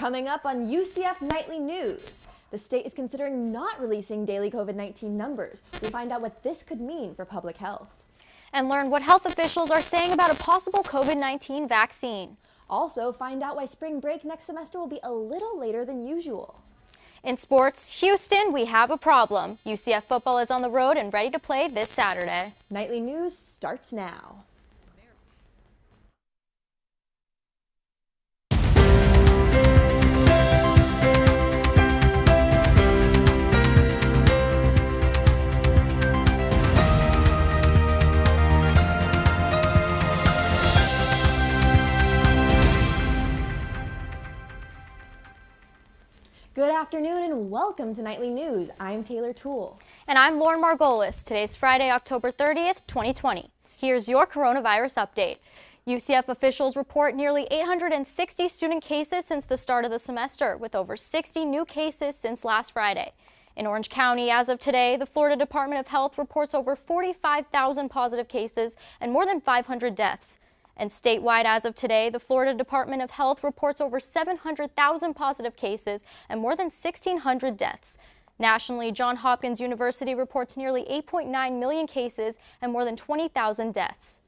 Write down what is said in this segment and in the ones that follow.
Coming up on UCF Nightly News, the state is considering not releasing daily COVID-19 numbers. We find out what this could mean for public health. And learn what health officials are saying about a possible COVID-19 vaccine. Also, find out why spring break next semester will be a little later than usual. In sports, Houston, we have a problem. UCF football is on the road and ready to play this Saturday. Nightly News starts now. Good afternoon and welcome to Nightly News. I'm Taylor Toole. And I'm Lauren Margolis. Today's Friday, October 30th, 2020. Here's your coronavirus update. UCF officials report nearly 860 student cases since the start of the semester, with over 60 new cases since last Friday. In Orange County, as of today, the Florida Department of Health reports over 45,000 positive cases and more than 500 deaths. And statewide, as of today, the Florida Department of Health reports over 700,000 positive cases and more than 1,600 deaths. Nationally, Johns Hopkins University reports nearly 8.9 million cases and more than 20,000 deaths.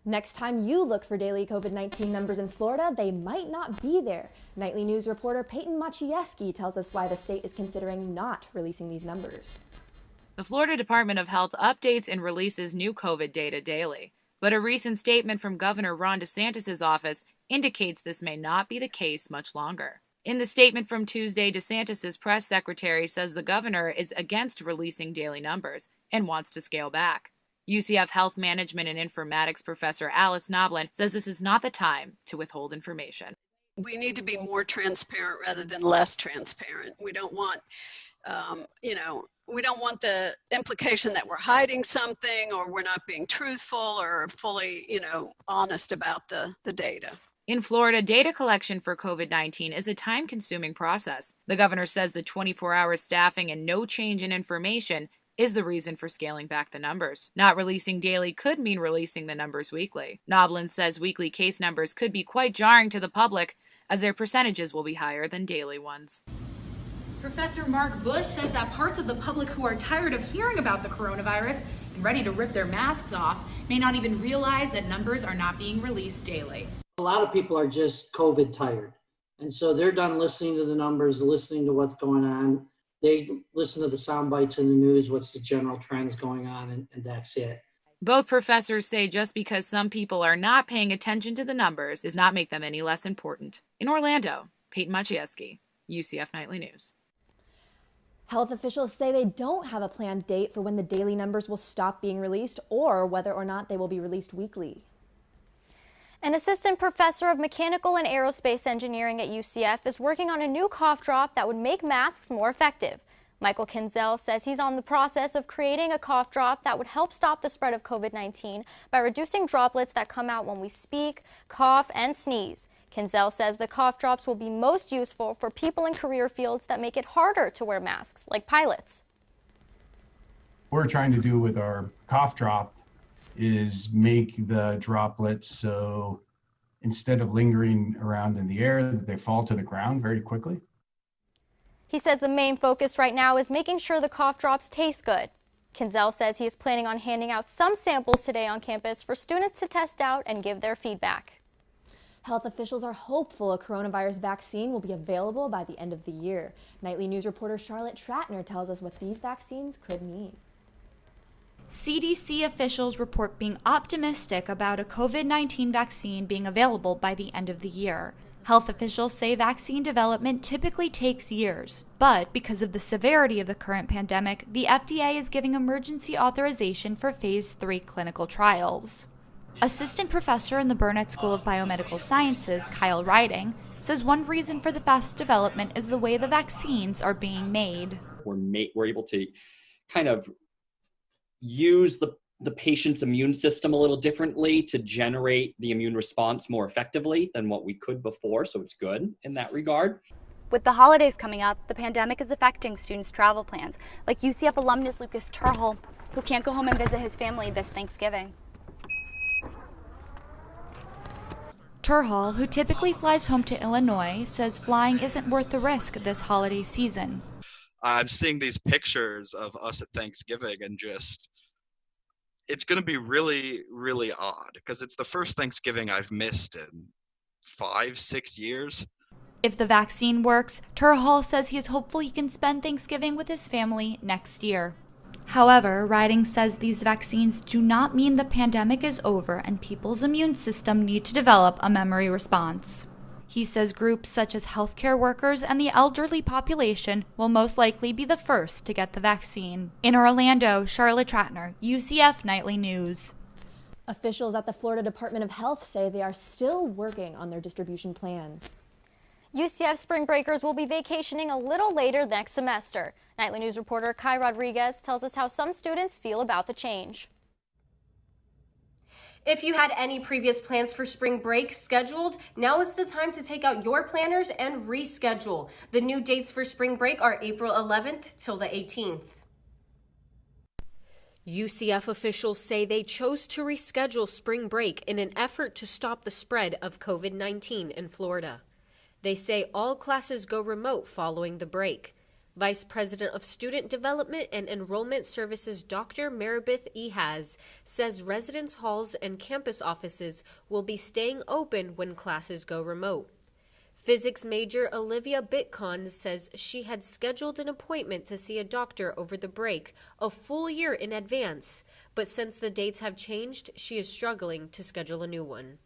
Next time you look for daily COVID-19 numbers in Florida, they might not be there. Nightly News reporter Peyton Maciejewski tells us why the state is considering not releasing these numbers. The Florida Department of Health updates and releases new COVID data daily. But a recent statement from Governor Ron DeSantis' office indicates this may not be the case much longer. In the statement from Tuesday, DeSantis' press secretary says the governor is against releasing daily numbers and wants to scale back. UCF Health Management and Informatics professor Alice Noblin says this is not the time to withhold information. We need to be more transparent rather than less transparent. We don't want, we don't want the implication that we're hiding something or we're not being truthful or fully, honest about the data. In Florida, data collection for COVID-19 is a time-consuming process. The governor says the 24-hour staffing and no change in information is the reason for scaling back the numbers. Not releasing daily could mean releasing the numbers weekly. Noblin says weekly case numbers could be quite jarring to the public, as their percentages will be higher than daily ones. Professor Mark Bush says that parts of the public who are tired of hearing about the coronavirus and ready to rip their masks off may not even realize that numbers are not being released daily. A lot of people are just COVID tired. And so they're done listening to the numbers, listening to what's going on. They listen to the sound bites in the news, what's the general trends going on, and that's it. Both professors say just because some people are not paying attention to the numbers does not make them any less important. In Orlando, Peyton Maciejewski, UCF Nightly News. Health officials say they don't have a planned date for when the daily numbers will stop being released or whether or not they will be released weekly. An assistant professor of mechanical and aerospace engineering at UCF is working on a new cough drop that would make masks more effective. Michael Kinzel says he's on the process of creating a cough drop that would help stop the spread of COVID-19 by reducing droplets that come out when we speak, cough, and sneeze. Kinzel says the cough drops will be most useful for people in career fields that make it harder to wear masks, like pilots. What we're trying to do with our cough drop is make the droplets so instead of lingering around in the air, they fall to the ground very quickly. He says the main focus right now is making sure the cough drops taste good. Kinzel says he is planning on handing out some samples today on campus for students to test out and give their feedback. Health officials are hopeful a coronavirus vaccine will be available by the end of the year. Nightly News reporter Charlotte Tratner tells us what these vaccines could mean. CDC officials report being optimistic about a COVID-19 vaccine being available by the end of the year. Health officials say vaccine development typically takes years, but because of the severity of the current pandemic, the FDA is giving emergency authorization for phase 3 clinical trials. Assistant professor in the Burnett School of Biomedical Sciences, Kyle Riding, says one reason for the fast development is the way the vaccines are being made. We're able to kind of use the patient's immune system a little differently to generate the immune response more effectively than what we could before, so it's good in that regard. With the holidays coming up, the pandemic is affecting students' travel plans, like UCF alumnus Lucas Turhol, who can't go home and visit his family this Thanksgiving. Turhal, who typically flies home to Illinois, says flying isn't worth the risk this holiday season. I'm seeing these pictures of us at Thanksgiving and it's going to be really, really odd because it's the first Thanksgiving I've missed in 5-6 years. If the vaccine works, Turhal says he is hopeful he can spend Thanksgiving with his family next year. However, Riding says these vaccines do not mean the pandemic is over and people's immune system need to develop a memory response. He says groups such as healthcare workers and the elderly population will most likely be the first to get the vaccine. In Orlando, Charlotte Tratner, UCF Nightly News. Officials at the Florida Department of Health say they are still working on their distribution plans. UCF spring breakers will be vacationing a little later next semester. Nightly News reporter Kai Rodriguez tells us how some students feel about the change. If you had any previous plans for spring break scheduled, now is the time to take out your planners and reschedule. The new dates for spring break are April 11th till the 18th. UCF officials say they chose to reschedule spring break in an effort to stop the spread of COVID-19 in Florida. They say all classes go remote following the break. Vice President of Student Development and Enrollment Services Dr. Maribeth Ehaz says residence halls and campus offices will be staying open when classes go remote. Physics major Olivia Bitcon says she had scheduled an appointment to see a doctor over the break a full year in advance, but since the dates have changed, she is struggling to schedule a new one.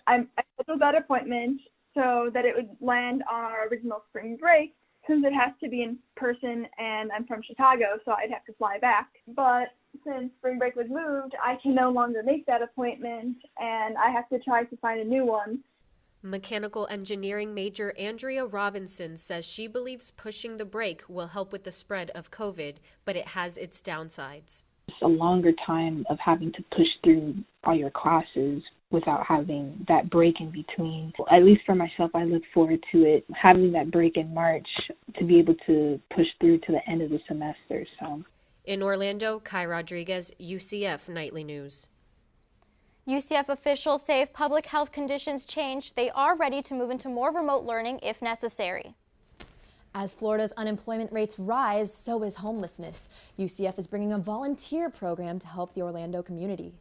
I scheduled that appointment so that it would land on our original spring break, since it has to be in person and I'm from Chicago, so I'd have to fly back. But since spring break was moved, I can no longer make that appointment and I have to try to find a new one. Mechanical engineering major Andrea Robinson says she believes pushing the break will help with the spread of COVID, but it has its downsides. It's a longer time of having to push through all your classes without having that break in between. At least for myself, I look forward to it, having that break in March to be able to push through to the end of the semester. So, in Orlando, Kai Rodriguez, UCF Nightly News. UCF officials say if public health conditions change, they are ready to move into more remote learning if necessary. As Florida's unemployment rates rise, so is homelessness. UCF is bringing a volunteer program to help the Orlando community.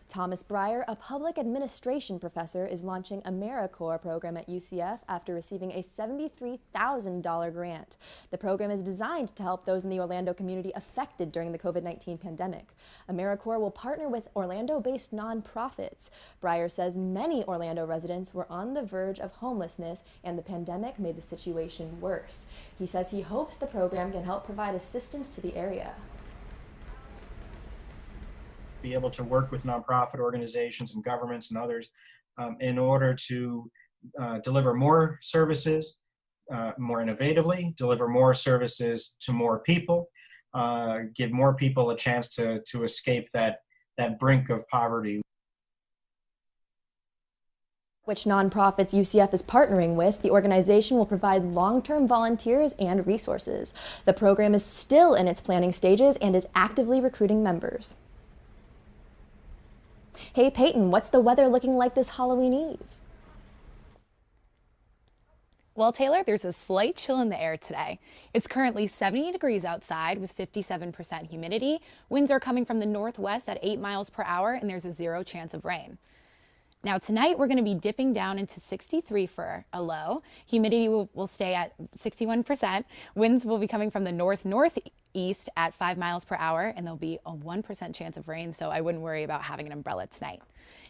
Thomas Breyer, a public administration professor, is launching AmeriCorps program at UCF after receiving a $73,000 grant. The program is designed to help those in the Orlando community affected during the COVID-19 pandemic. AmeriCorps will partner with Orlando-based nonprofits. Breyer says many Orlando residents were on the verge of homelessness and the pandemic made the situation worse. He says he hopes the program can help provide assistance to the area. Be able to work with nonprofit organizations and governments and others in order to deliver more services more innovatively, deliver more services to more people, give more people a chance to escape that brink of poverty. Which nonprofits UCF is partnering with, the organization will provide long-term volunteers and resources. The program is still in its planning stages and is actively recruiting members. Hey Peyton, what's the weather looking like this Halloween Eve? Well, Taylor, there's a slight chill in the air today. It's currently 70 degrees outside with 57% humidity. Winds are coming from the northwest at 8 miles per hour, and there's a 0 chance of rain. Now tonight we're going to be dipping down into 63 for a low. Humidity will stay at 61%. Winds will be coming from the northeast at 5 miles per hour, and there'll be a 1% chance of rain, so I wouldn't worry about having an umbrella tonight.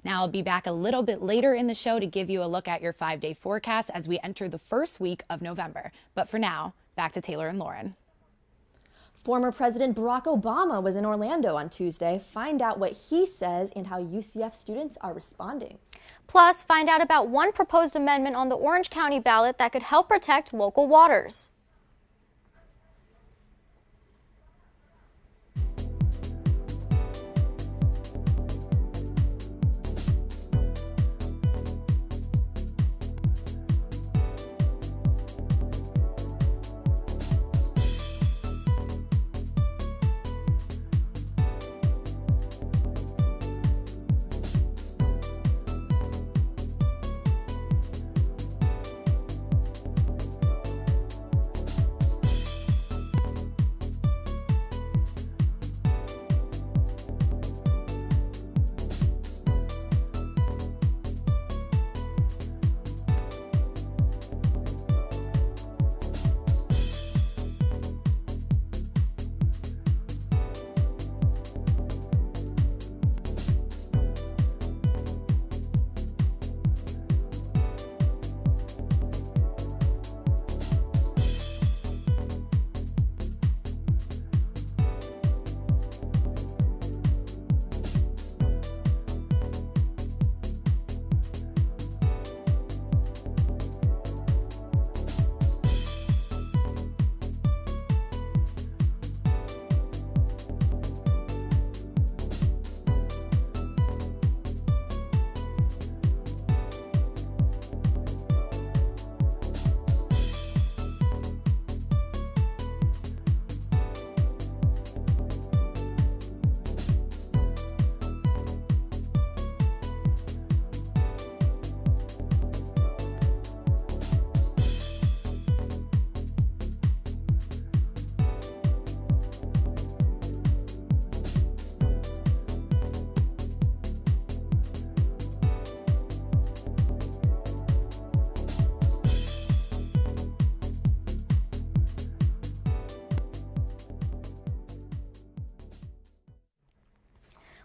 Now I'll be back a little bit later in the show to give you a look at your 5-day forecast as we enter the first week of November. But for now, back to Taylor and Lauren. Former President Barack Obama was in Orlando on Tuesday. Find out what he says and how UCF students are responding. Plus, find out about one proposed amendment on the Orange County ballot that could help protect local waters.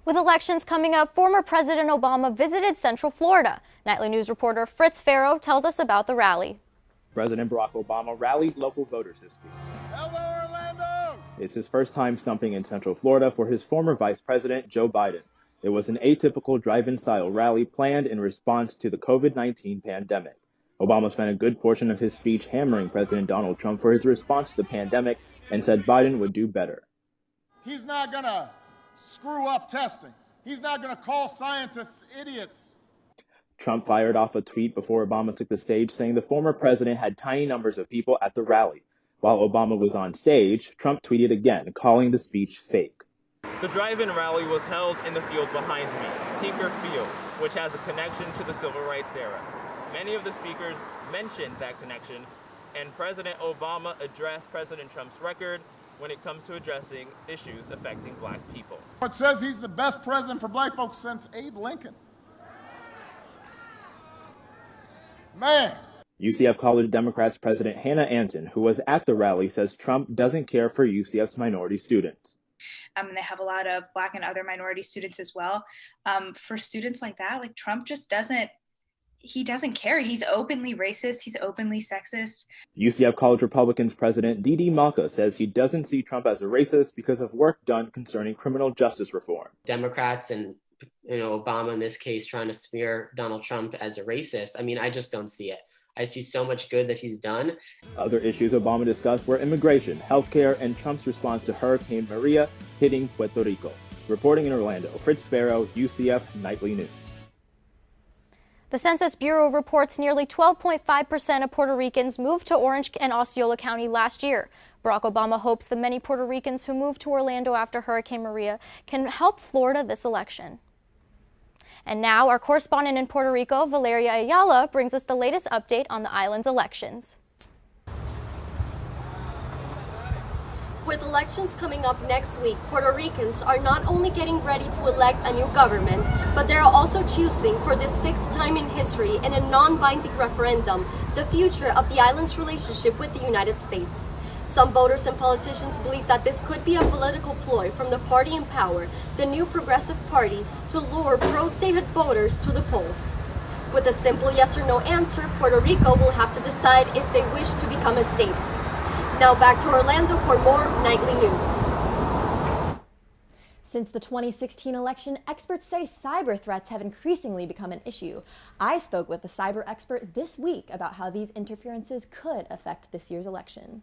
With elections coming up, former President Obama visited Central Florida. Nightly News reporter Fritz Farrow tells us about the rally. President Barack Obama rallied local voters this week. Hello, Orlando! It's his first time stumping in Central Florida for his former Vice President, Joe Biden. It was an atypical drive-in style rally planned in response to the COVID-19 pandemic. Obama spent a good portion of his speech hammering President Donald Trump for his response to the pandemic and said Biden would do better. He's not going to screw up testing. He's not going to call scientists idiots. Trump fired off a tweet before Obama took the stage saying the former president had tiny numbers of people at the rally. While Obama was on stage, Trump tweeted again, calling the speech fake. The drive-in rally was held in the field behind me, Tinker Field, which has a connection to the civil rights era. Many of the speakers mentioned that connection, and President Obama addressed President Trump's record when it comes to addressing issues affecting black people. It says he's the best president for black folks since Abe Lincoln. Man. UCF College Democrats President Hannah Anton, who was at the rally, says Trump doesn't care for UCF's minority students. And they have a lot of black and other minority students as well. For students like that, like Trump just doesn't care. He's openly racist. He's openly sexist. UCF College Republicans President Didi Malka says he doesn't see Trump as a racist because of work done concerning criminal justice reform. Democrats and Obama in this case trying to smear Donald Trump as a racist. I mean, I just don't see it. I see so much good that he's done. Other issues Obama discussed were immigration, healthcare, and Trump's response to Hurricane Maria hitting Puerto Rico. Reporting in Orlando, Fritz Farrow, UCF Nightly News. The Census Bureau reports nearly 12.5% of Puerto Ricans moved to Orange and Osceola County last year. Barack Obama hopes the many Puerto Ricans who moved to Orlando after Hurricane Maria can help Florida this election. And now our correspondent in Puerto Rico, Valeria Ayala, brings us the latest update on the island's elections. With elections coming up next week, Puerto Ricans are not only getting ready to elect a new government, but they are also choosing for the 6th time in history in a non-binding referendum the future of the island's relationship with the United States. Some voters and politicians believe that this could be a political ploy from the party in power, the New Progressive Party, to lure pro-statehood voters to the polls. With a simple yes or no answer, Puerto Rico will have to decide if they wish to become a state. Now back to Orlando for more Nightly News. Since the 2016 election, experts say cyber threats have increasingly become an issue. I spoke with a cyber expert this week about how these interferences could affect this year's election.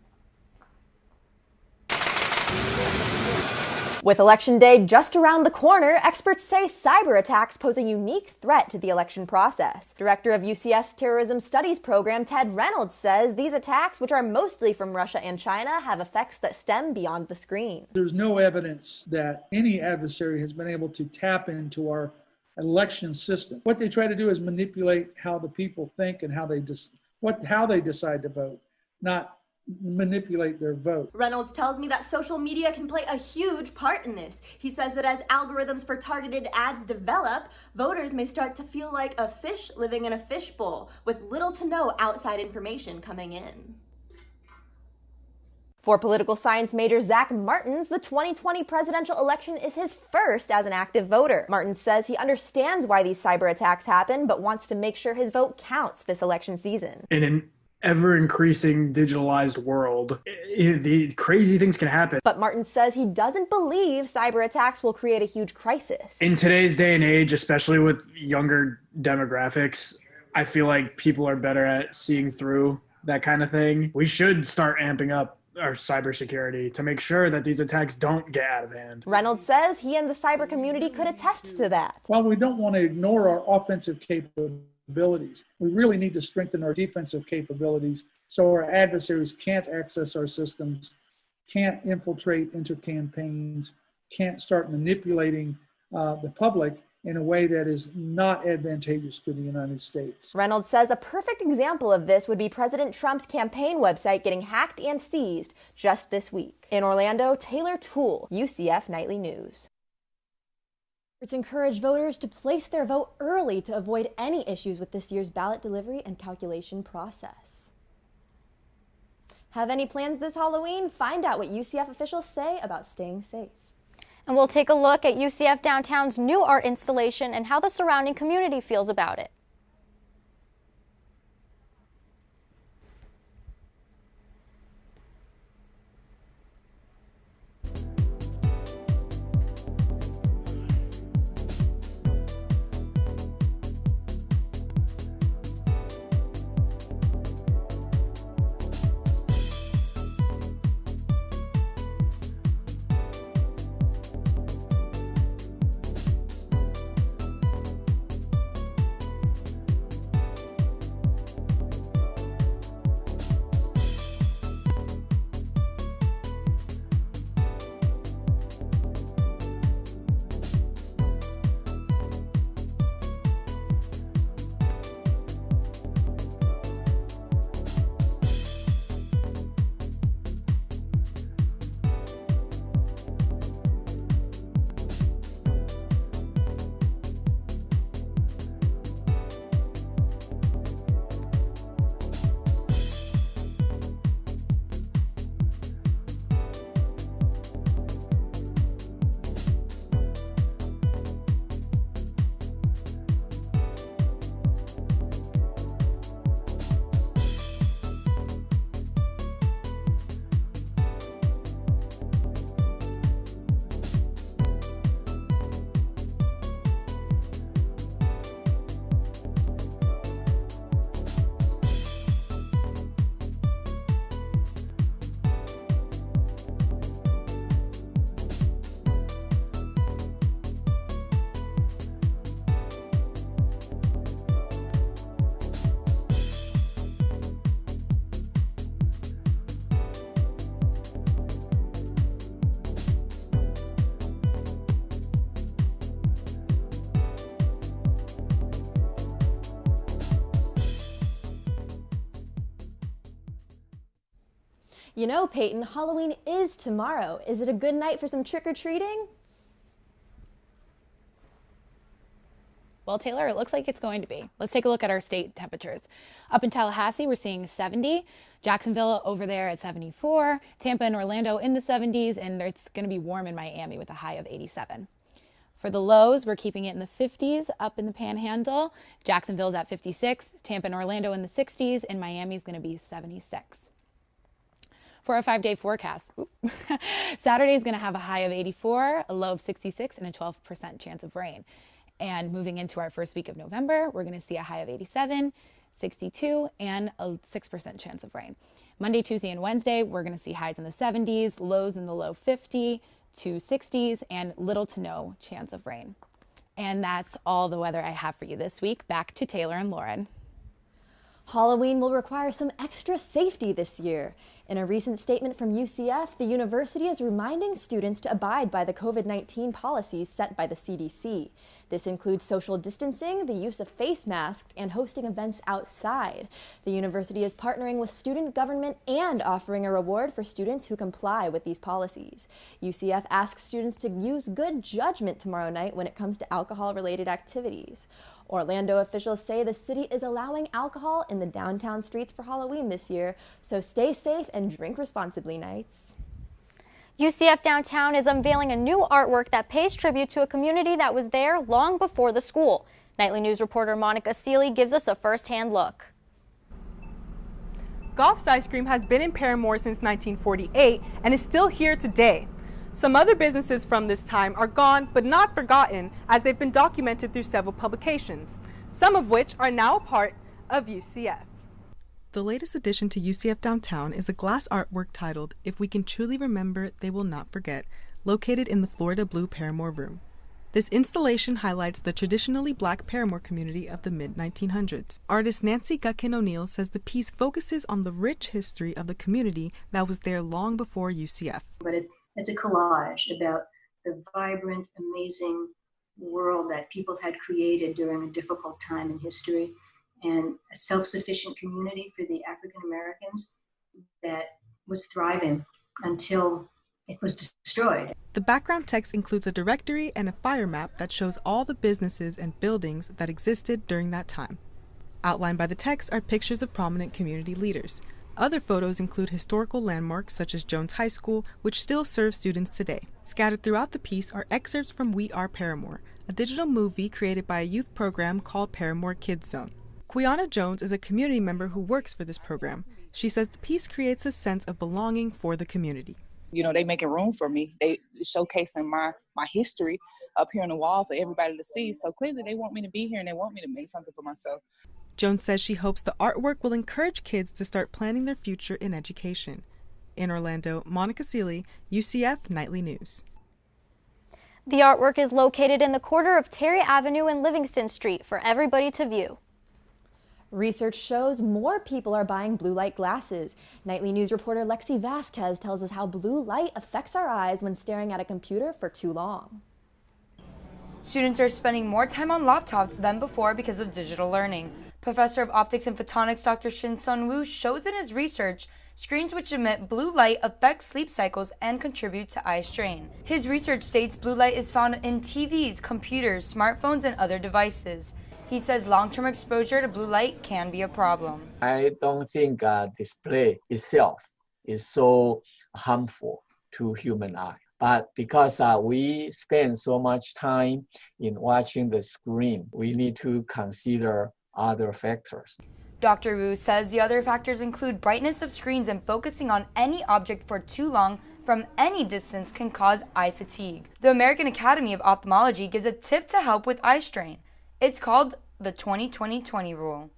With Election Day just around the corner, experts say cyber attacks pose a unique threat to the election process. Director of UCF's Terrorism Studies program, Ted Reynolds, says these attacks, which are mostly from Russia and China, have effects that stem beyond the screen. There's no evidence that any adversary has been able to tap into our election system. What they try to do is manipulate how the people think and how they decide to vote, not manipulate their vote. Reynolds tells me that social media can play a huge part in this. He says that as algorithms for targeted ads develop, voters may start to feel like a fish living in a fishbowl with little to no outside information coming in. For political science major Zach Martins, the 2020 presidential election is his first as an active voter. Martins says he understands why these cyber attacks happen, but wants to make sure his vote counts this election season. In an ever-increasing digitalized world, the crazy things can happen. But Martins says he doesn't believe cyber attacks will create a huge crisis. In today's day and age, especially with younger demographics, I feel like people are better at seeing through that kind of thing. We should start amping up our cybersecurity to make sure that these attacks don't get out of hand. Reynolds says he and the cyber community could attest to that. While we don't want to ignore our offensive capabilities, we really need to strengthen our defensive capabilities so our adversaries can't access our systems, can't infiltrate into campaigns, can't start manipulating the public in a way that is not advantageous to the United States. Reynolds says a perfect example of this would be President Trump's campaign website getting hacked and seized just this week. In Orlando, Taylor Toole, UCF Nightly News. It's encouraged voters to place their vote early to avoid any issues with this year's ballot delivery and calculation process. Have any plans this Halloween? Find out what UCF officials say about staying safe. And we'll take a look at UCF Downtown's new art installation and how the surrounding community feels about it. You know, Peyton, Halloween is tomorrow. Is it a good night for some trick-or-treating? Well, Taylor, it looks like it's going to be. Let's take a look at our state temperatures. Up in Tallahassee, we're seeing 70. Jacksonville over there at 74. Tampa and Orlando in the 70s, and it's going to be warm in Miami with a high of 87. For the lows, we're keeping it in the 50s up in the Panhandle. Jacksonville's at 56. Tampa and Orlando in the 60s, and Miami's going to be 76. For our 5-day forecast, Saturday is going to have a high of 84, a low of 66, and a 12% chance of rain. And moving into our first week of November, we're going to see a high of 87, 62, and a 6% chance of rain. Monday, Tuesday, and Wednesday, we're going to see highs in the 70s, lows in the low 50 to 60s, and little to no chance of rain. And that's all the weather I have for you this week. Back to Taylor and Lauren. Halloween will require some extra safety this year. In a recent statement from UCF, the university is reminding students to abide by the COVID-19 policies set by the CDC. This includes social distancing, the use of face masks, and hosting events outside. The university is partnering with student government and offering a reward for students who comply with these policies. UCF asks students to use good judgment tomorrow night when it comes to alcohol-related activities. Orlando officials say the city is allowing alcohol in the downtown streets for Halloween this year, so stay safe and drink responsibly, Knights. UCF Downtown is unveiling a new artwork that pays tribute to a community that was there long before the school. Nightly News reporter Monica Seeley gives us a first-hand look. Goff's Ice Cream has been in Paramore since 1948 and is still here today. Some other businesses from this time are gone but not forgotten, as they've been documented through several publications, some of which are now a part of UCF. The latest addition to UCF Downtown is a glass artwork titled "If We Can Truly Remember, They Will Not Forget," located in the Florida Blue Paramore Room. This installation highlights the traditionally black Paramore community of the mid-1900s. Artist Nancy Gutkin O'Neill says the piece focuses on the rich history of the community that was there long before UCF. But it's a collage about the vibrant, amazing world that people had created during a difficult time in history, and a self-sufficient community for the African Americans that was thriving until it was destroyed. The background text includes a directory and a fire map that shows all the businesses and buildings that existed during that time. Outlined by the text are pictures of prominent community leaders. Other photos include historical landmarks such as Jones High School, which still serves students today. Scattered throughout the piece are excerpts from We Are Paramore, a digital movie created by a youth program called Paramore Kids Zone. Quiana Jones is a community member who works for this program. She says the piece creates a sense of belonging for the community. You know, they making room for me. They showcasing my history up here on the wall for everybody to see. So clearly they want me to be here and they want me to make something for myself. Jones says she hopes the artwork will encourage kids to start planning their future in education. In Orlando, Monica Seeley, UCF Nightly News. The artwork is located in the corner of Terry Avenue and Livingston Street for everybody to view. Research shows more people are buying blue light glasses. Nightly News reporter Lexi Vasquez tells us how blue light affects our eyes when staring at a computer for too long. Students are spending more time on laptops than before because of digital learning. Professor of Optics and Photonics Dr. Shin-Sun Woo shows in his research screens which emit blue light affect sleep cycles and contribute to eye strain. His research states blue light is found in TVs, computers, smartphones, and other devices. He says long-term exposure to blue light can be a problem. I don't think display itself is so harmful to human eye. But because we spend so much time in watching the screen, we need to consider other factors. Dr. Wu says the other factors include brightness of screens and focusing on any object for too long from any distance can cause eye fatigue. The American Academy of Ophthalmology gives a tip to help with eye strain. It's called the 20-20-20 rule.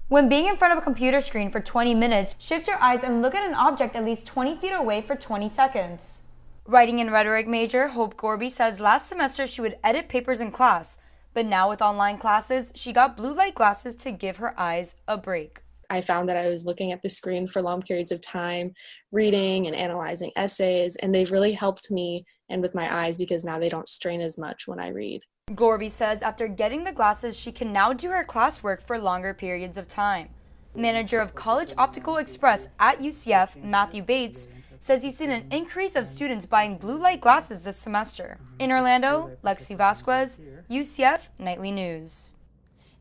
When being in front of a computer screen for 20 minutes, shift your eyes and look at an object at least 20 feet away for 20 seconds. Writing and rhetoric major Hope Gorby says last semester she would edit papers in class, but now with online classes, she got blue light glasses to give her eyes a break. I found that I was looking at the screen for long periods of time, reading and analyzing essays, and they've really helped me and with my eyes because now they don't strain as much when I read. Gorby says after getting the glasses, she can now do her classwork for longer periods of time. Manager of College Optical Express at UCF, Matthew Bates, says he's seen an increase of students buying blue light glasses this semester. In Orlando, Lexi Vasquez, UCF Nightly News.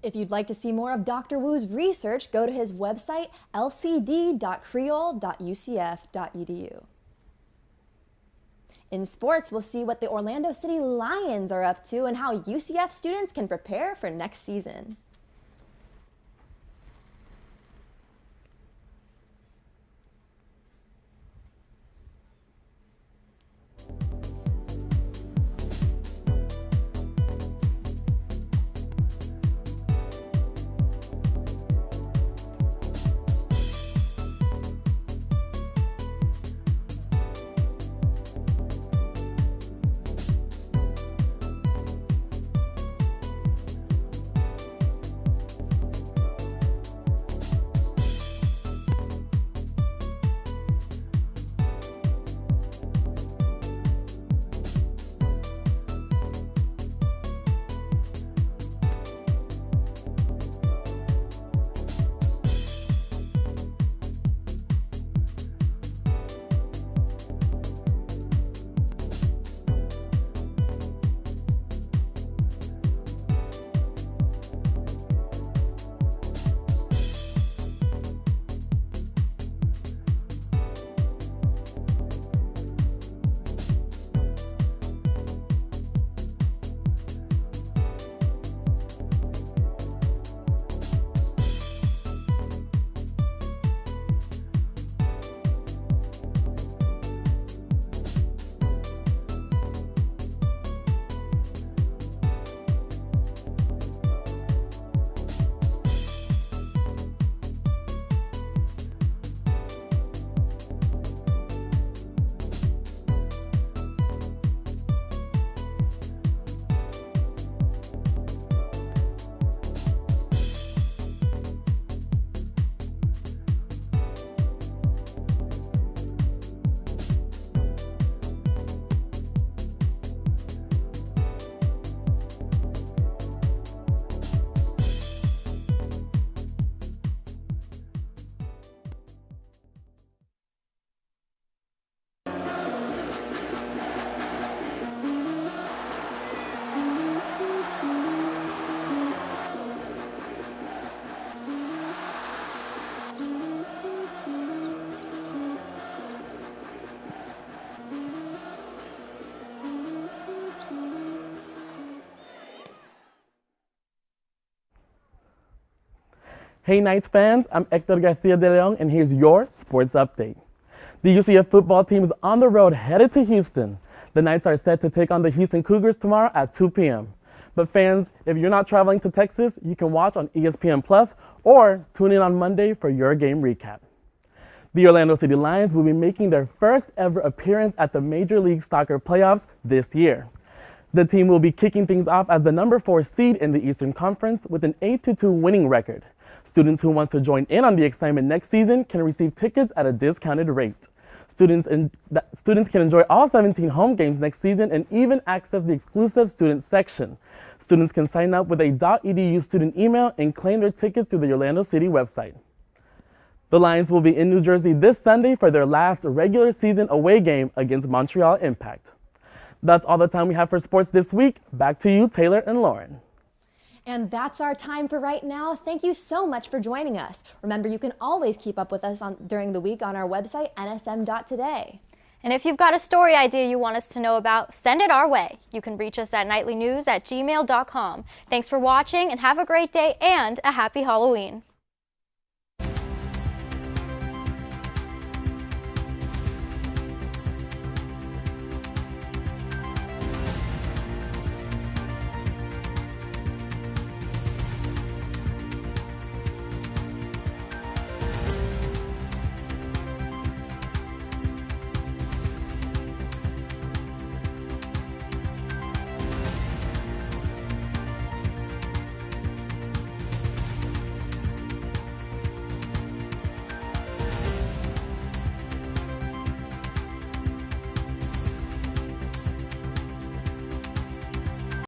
If you'd like to see more of Dr. Wu's research, go to his website, lcd.creole.ucf.edu. In sports, we'll see what the Orlando City Lions are up to and how UCF students can prepare for next season. Hey Knights fans, I'm Hector Garcia de Leon, and here's your sports update. The UCF football team is on the road headed to Houston. The Knights are set to take on the Houston Cougars tomorrow at 2 p.m. But fans, if you're not traveling to Texas, you can watch on ESPN Plus or tune in on Monday for your game recap. The Orlando City Lions will be making their first ever appearance at the Major League Soccer playoffs this year. The team will be kicking things off as the number 4 seed in the Eastern Conference with an 8-2 winning record. Students who want to join in on the excitement next season can receive tickets at a discounted rate. Students can enjoy all 17 home games next season and even access the exclusive student section. Students can sign up with a .edu student email and claim their tickets through the Orlando City website. The Lions will be in New Jersey this Sunday for their last regular season away game against Montreal Impact. That's all the time we have for sports this week. Back to you, Taylor and Lauren. And that's our time for right now. Thank you so much for joining us. Remember, you can always keep up with us during the week on our website, nsm.today. And if you've got a story idea you want us to know about, send it our way. You can reach us at nightlynews@gmail.com. Thanks for watching and have a great day and a happy Halloween.